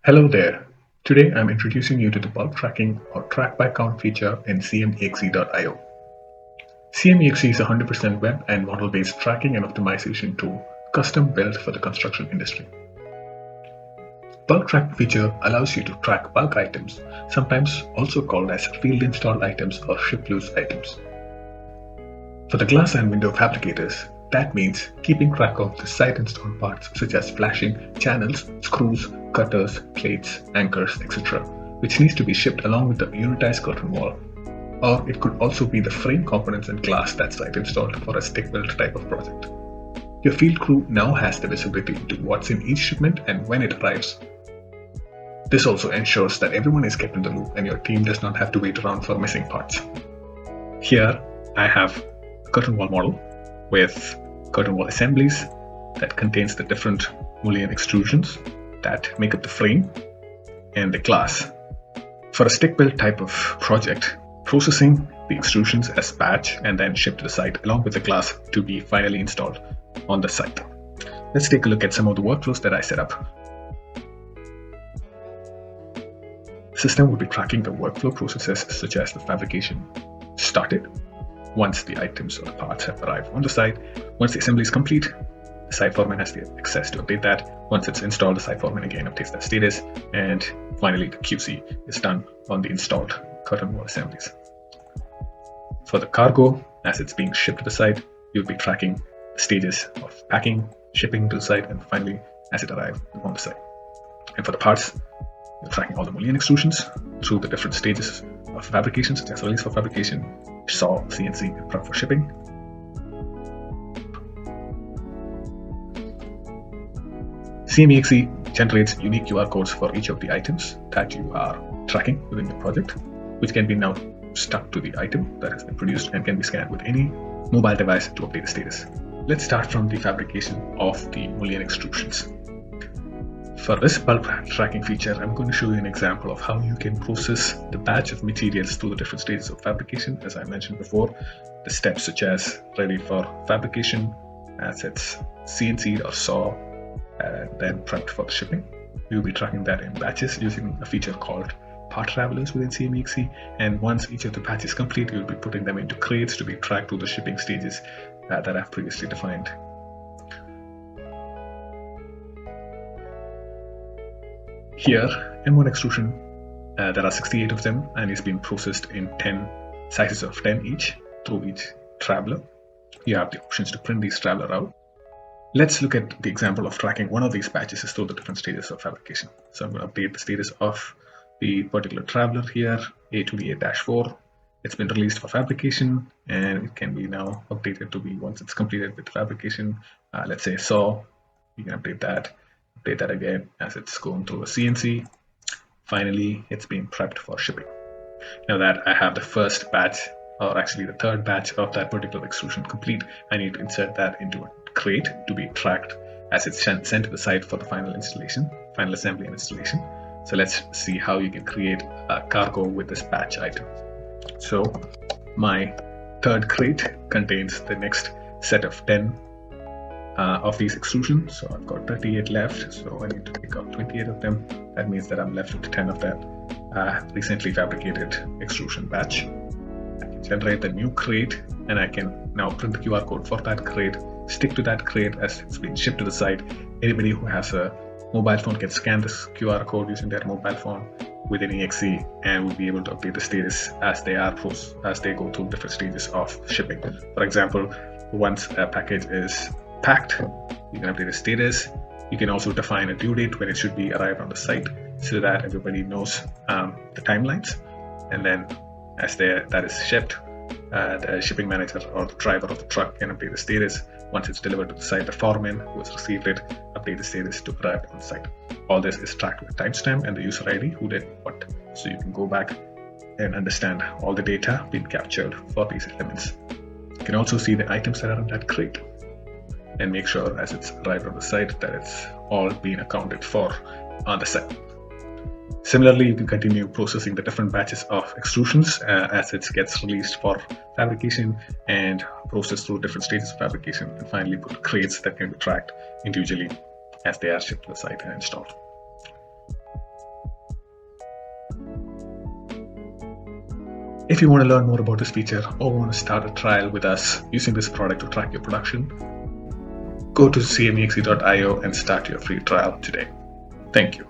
Hello there. Today I'm introducing you to the bulk tracking or track by count feature in CMEXE.io. CMEXE is a 100% web and model-based tracking and optimization tool custom built for the construction industry. Bulk track feature allows you to track bulk items, sometimes also called as field installed items or ship loose items. For the glass and window fabricators, that means keeping track of the site installed parts such as flashing, channels, screws, cutters, plates, anchors, etc., which needs to be shipped along with the unitized curtain wall. Or it could also be the frame components and glass that's site installed for a stick build type of project. Your field crew now has the visibility into what's in each shipment and when it arrives. This also ensures that everyone is kept in the loop and your team does not have to wait around for missing parts. Here I have a curtain wall model with curtain wall assemblies that contains the different mullion extrusions that make up the frame and the glass. For a stick build type of project, processing the extrusions as batch and then shipped to the site along with the glass to be finally installed on the site. Let's take a look at some of the workflows that I set up. The system will be tracking the workflow processes such as the fabrication started, once the items or the parts have arrived on the site. Once the assembly is complete, the site foreman has the access to update that. Once it's installed, the site foreman again updates that status. And finally, the QC is done on the installed curtain wall assemblies. For the cargo, as it's being shipped to the site, you'll be tracking the stages of packing, shipping to the site, and finally, as it arrives on the site. And for the parts, you're tracking all the mullion extrusions through the different stages of fabrication, such as release for fabrication, saw, CNC, and prep for shipping. CMEXE generates unique QR codes for each of the items that you are tracking within your project, which can be now stuck to the item that has been produced and can be scanned with any mobile device to update the status. Let's start from the fabrication of the mullion extrusions. For this bulk tracking feature, I'm going to show you an example of how you can process the batch of materials through the different stages of fabrication. As I mentioned before, the steps such as ready for fabrication, as it's CNC'd or saw, and then prepped for the shipping. We'll be tracking that in batches using a feature called part travelers within CMEXE. And once each of the batches is complete, you'll be putting them into crates to be tracked through the shipping stages that I've previously defined. Here, M1 extrusion, there are 68 of them, and it's been processed in 10 sizes of 10 each through each traveler. You have the options to print these traveler out. Let's look at the example of tracking one of these batches through the different stages of fabrication. So I'm going to update the status of the particular traveler here, A28-4. It's been released for fabrication, and it can be now updated to be once it's completed with fabrication. Let's say saw, you can update that again as it's going through a CNC. Finally, it's being prepped for shipping. Now that I have the first batch, or actually the third batch of that particular extrusion complete, I need to insert that into a crate to be tracked as it's sent to the site for the final installation, final assembly and installation. So let's see how you can create a cargo with this batch item. So my third crate contains the next set of 10 of these extrusions. So I've got 38 left, so I need to pick up 28 of them. That means that I'm left with 10 of that recently fabricated extrusion batch. I can generate the new crate, and I can now print the QR code for that crate, stick to that crate as it's been shipped to the site. Anybody who has a mobile phone can scan this QR code using their mobile phone within EXE and will be able to update the status as they go through different stages of shipping. For example, once a package is packed, you can update the status. You can also define a due date when it should be arrived on the site so that everybody knows the timelines. And then as that is shipped, the shipping manager or the driver of the truck can update the status. Once it's delivered to the site, the foreman who has received it update the status to arrive on the site. All this is tracked with timestamp and the user ID who did what. So you can go back and understand all the data being captured for these elements. You can also see the items that are in that crate and make sure as it's arrived on the site that it's all being accounted for on the site. Similarly, you can continue processing the different batches of extrusions as it gets released for fabrication and processed through different stages of fabrication, and finally put crates that can be tracked individually as they are shipped to the site and installed. If you want to learn more about this feature or want to start a trial with us using this product to track your production, go to cmexe.io and start your free trial today. Thank you.